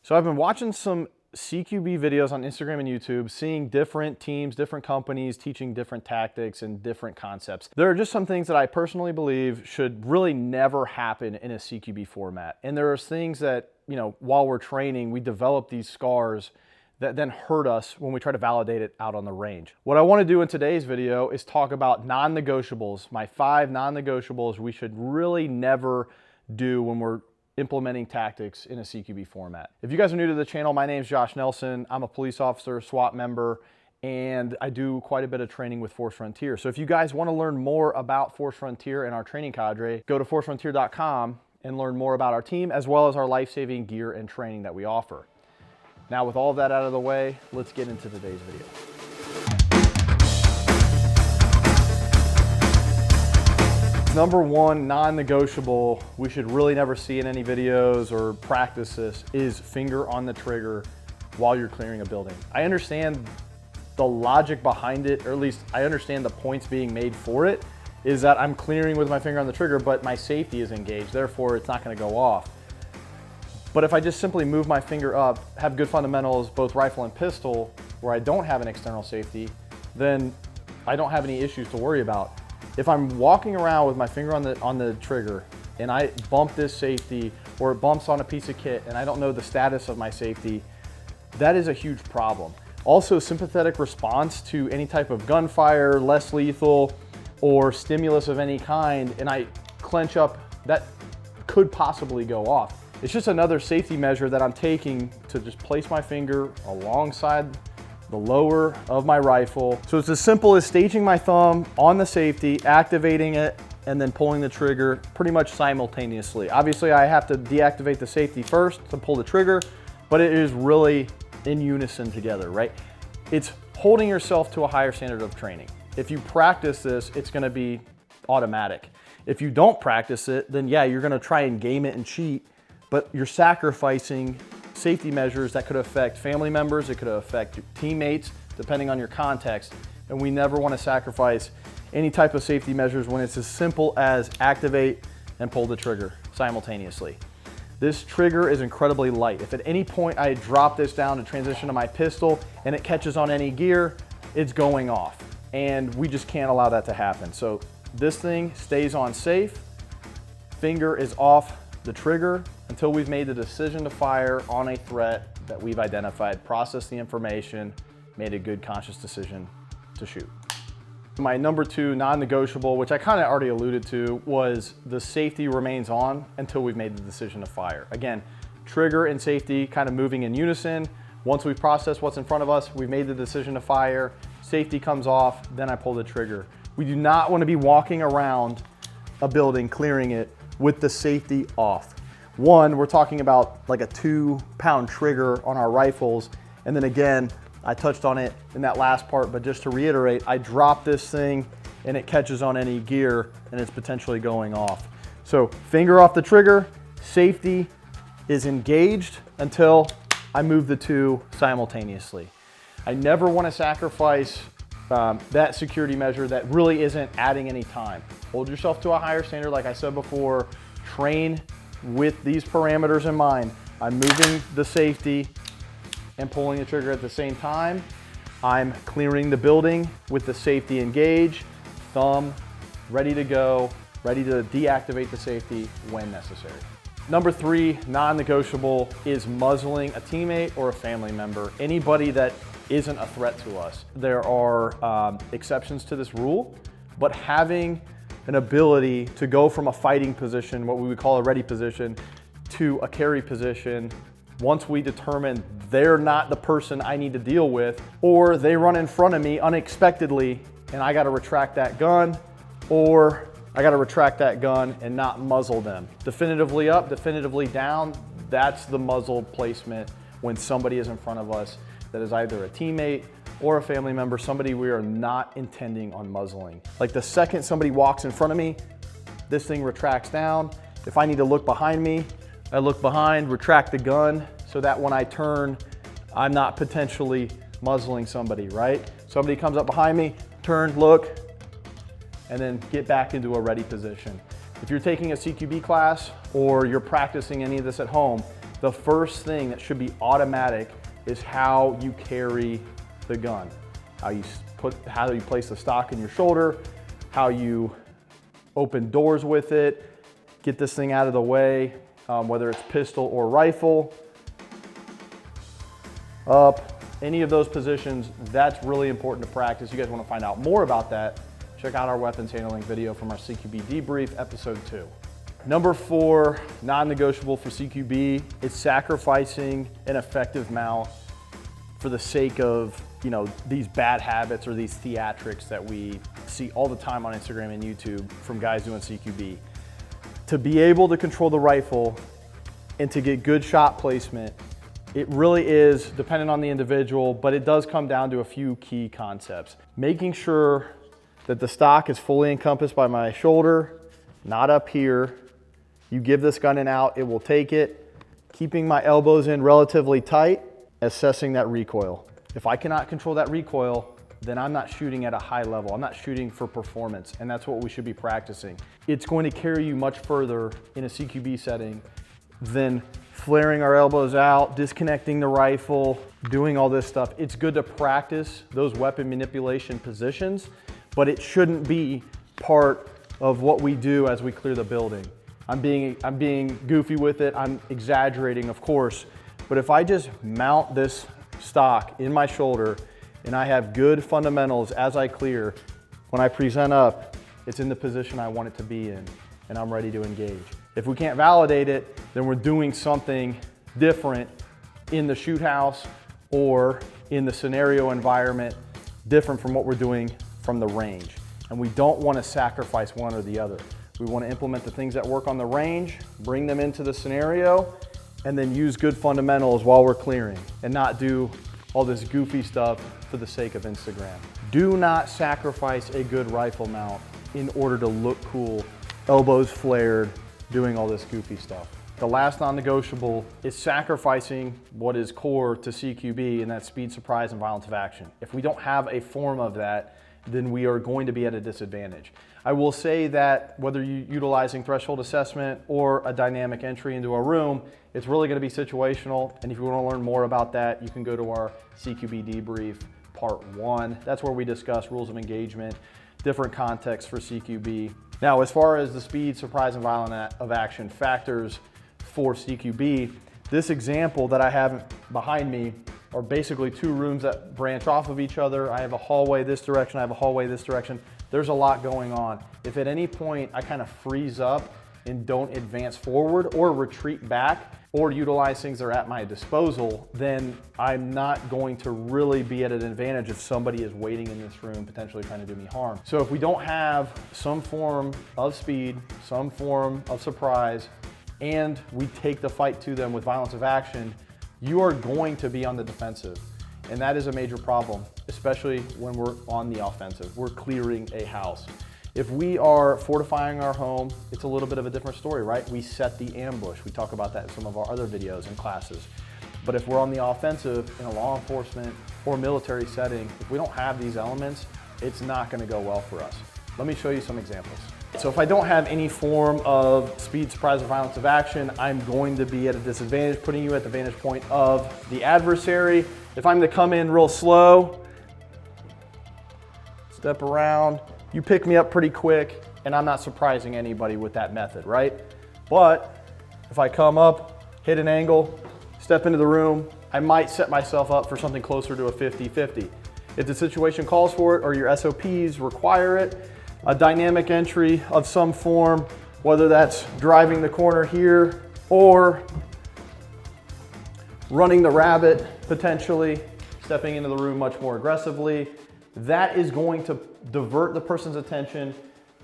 So I've been watching some CQB videos on Instagram and YouTube, seeing different teams, different companies teaching different tactics and different concepts. There are just some things that I personally believe should really never happen in a CQB format. And there are things that, while we're training, we develop these scars that then hurt us when we try to validate it out on the range. What I want to do in today's video is talk about non-negotiables, my 5 non-negotiables we should really never do when we're implementing tactics in a CQB format. If you guys are new to the channel, my name is Josh Nelson. I'm a police officer, SWAT member, and I do quite a bit of training with Force Frontier. So if you guys want to learn more about Force Frontier and our training cadre, go to forcefrontier.com and learn more about our team as well as our life-saving gear and training that we offer. Now, with all of that out of the way, let's get into today's video. Number 1 non-negotiable we should really never see in any videos or practice this is finger on the trigger while you're clearing a building. I understand the logic behind it, or at least I understand the points being made for it, is that I'm clearing with my finger on the trigger, but my safety is engaged, therefore it's not gonna go off. But if I just simply move my finger up, have good fundamentals, both rifle and pistol, where I don't have an external safety, then I don't have any issues to worry about. If I'm walking around with my finger on the trigger and I bump this safety or it bumps on a piece of kit and I don't know the status of my safety, that is a huge problem. Also, sympathetic response to any type of gunfire, less lethal, or stimulus of any kind, and I clench up, that could possibly go off. It's just another safety measure that I'm taking to just place my finger alongside the lower of my rifle. So it's as simple as staging my thumb on the safety, activating it, and then pulling the trigger pretty much simultaneously. Obviously, I have to deactivate the safety first to pull the trigger, but it is really in unison together, right? It's holding yourself to a higher standard of training. If you practice this, it's gonna be automatic. If you don't practice it, then yeah, you're gonna try and game it and cheat, but you're sacrificing safety measures that could affect family members, it could affect your teammates, depending on your context. And we never want to sacrifice any type of safety measures when it's as simple as activate and pull the trigger simultaneously. This trigger is incredibly light. If at any point I drop this down to transition to my pistol and it catches on any gear, it's going off. And we just can't allow that to happen. So this thing stays on safe, finger is off the trigger until we've made the decision to fire on a threat that we've identified, processed the information, made a good conscious decision to shoot. My number 2 non-negotiable, which I kind of already alluded to, was the safety remains on until we've made the decision to fire. Again, trigger and safety kind of moving in unison. Once we've processed what's in front of us, we've made the decision to fire, safety comes off, then I pull the trigger. We do not want to be walking around a building, clearing it with the safety off. One, we're talking about like a 2-pound trigger on our rifles. And then again, I touched on it in that last part, but just to reiterate, I drop this thing and it catches on any gear and it's potentially going off. So finger off the trigger, safety is engaged until I move the 2 simultaneously. I never want to sacrifice that security measure that really isn't adding any time. Hold yourself to a higher standard, like I said before, train with these parameters in mind. I'm moving the safety and pulling the trigger at the same time. I'm clearing the building with the safety engaged, thumb ready to go, ready to deactivate the safety when necessary. Number 3 non-negotiable is muzzling a teammate or a family member, anybody that isn't a threat to us. There are exceptions to this rule, but having an ability to go from a fighting position, what we would call a ready position, to a carry position once we determine they're not the person I need to deal with, or they run in front of me unexpectedly and I gotta retract that gun, or I gotta retract that gun and not muzzle them. Definitively up, definitively down, that's the muzzle placement when somebody is in front of us that is either a teammate or a family member, somebody we are not intending on muzzling. Like the second somebody walks in front of me, this thing retracts down. If I need to look behind me, I look behind, retract the gun, so that when I turn, I'm not potentially muzzling somebody, right? Somebody comes up behind me, turn, look, and then get back into a ready position. If you're taking a CQB class or you're practicing any of this at home, the first thing that should be automatic is how you carry the gun. How you place the stock in your shoulder, how you open doors with it, get this thing out of the way, whether it's pistol or rifle, up, any of those positions. That's really important to practice. You guys want to find out more about that, check out our weapons handling video from our CQB debrief, episode 2. Number 4, non-negotiable for CQB is sacrificing an effective mount for the sake of, you know, these bad habits or these theatrics that we see all the time on Instagram and YouTube from guys doing CQB. To be able to control the rifle and to get good shot placement, it really is dependent on the individual, but it does come down to a few key concepts. Making sure that the stock is fully encompassed by my shoulder, not up here. You give this gun an out, it will take it. Keeping my elbows in relatively tight, assessing that recoil. If I cannot control that recoil, then I'm not shooting at a high level. I'm not shooting for performance, and that's what we should be practicing. It's going to carry you much further in a CQB setting than flaring our elbows out, disconnecting the rifle, doing all this stuff. It's good to practice those weapon manipulation positions, but it shouldn't be part of what we do as we clear the building. I'm being goofy with it, I'm exaggerating, of course, but if I just mount this stock in my shoulder and I have good fundamentals as I clear, when I present up, it's in the position I want it to be in, and I'm ready to engage. If we can't validate it, then we're doing something different in the shoot house or in the scenario environment, different from what we're doing from the range. And we don't want to sacrifice one or the other. We want to implement the things that work on the range, bring them into the scenario, and then use good fundamentals while we're clearing and not do all this goofy stuff for the sake of Instagram. Do not sacrifice a good rifle mount in order to look cool, elbows flared, doing all this goofy stuff. The last non-negotiable is sacrificing what is core to CQB, and that's speed, surprise, and violence of action. If we don't have a form of that, then we are going to be at a disadvantage. I will say that whether you're utilizing threshold assessment or a dynamic entry into a room, it's really going to be situational. And if you want to learn more about that, you can go to our CQB debrief part 1. That's where we discuss rules of engagement, different contexts for CQB. Now, as far as the speed, surprise, and violence of action factors for CQB, this example that I have behind me are basically 2 rooms that branch off of each other. I have a hallway this direction, I have a hallway this direction. There's a lot going on. If at any point I kind of freeze up and don't advance forward or retreat back or utilize things that are at my disposal, then I'm not going to really be at an advantage if somebody is waiting in this room potentially trying to do me harm. So if we don't have some form of speed, some form of surprise, and we take the fight to them with violence of action, you are going to be on the defensive. And that is a major problem, especially when we're on the offensive. We're clearing a house. If we are fortifying our home, it's a little bit of a different story, right? We set the ambush. We talk about that in some of our other videos and classes. But if we're on the offensive in a law enforcement or military setting, if we don't have these elements, it's not going to go well for us. Let me show you some examples. So if I don't have any form of speed, surprise, or violence of action, I'm going to be at a disadvantage, putting you at the vantage point of the adversary. If I'm to come in real slow, step around, you pick me up pretty quick, and I'm not surprising anybody with that method, right? But if I come up, hit an angle, step into the room, I might set myself up for something closer to a 50-50. If the situation calls for it or your SOPs require it, a dynamic entry of some form, whether that's driving the corner here or running the rabbit, potentially stepping into the room much more aggressively, that is going to divert the person's attention,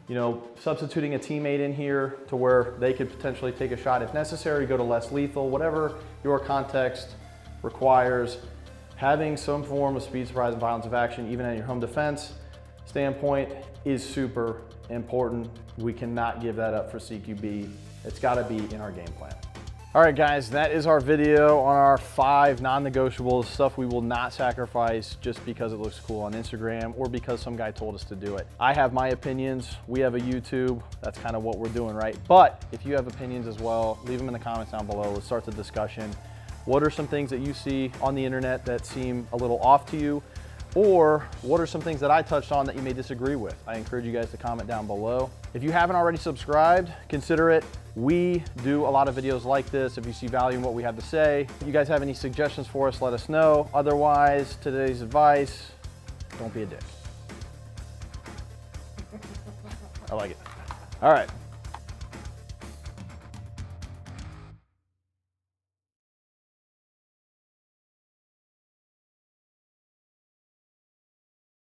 you know, substituting a teammate in here to where they could potentially take a shot if necessary, go to less lethal, whatever your context requires. Having some form of speed, surprise, and violence of action, even at your home defense standpoint, is super important. We cannot give that up for CQB. It's got to be in our game plan. All right, guys, that is our video on our 5 non-negotiables, stuff we will not sacrifice just because it looks cool on Instagram or because some guy told us to do it. I have my opinions. We have a YouTube. That's kind of what we're doing, right? But if you have opinions as well, leave them in the comments down below. Let's start the discussion. What are some things that you see on the internet that seem a little off to you? Or what are some things that I touched on that you may disagree with? I encourage you guys to comment down below. If you haven't already subscribed, consider it. We do a lot of videos like this. If you see value in what we have to say, if you guys have any suggestions for us, let us know. Otherwise, today's advice, don't be a dick. I like it. All right.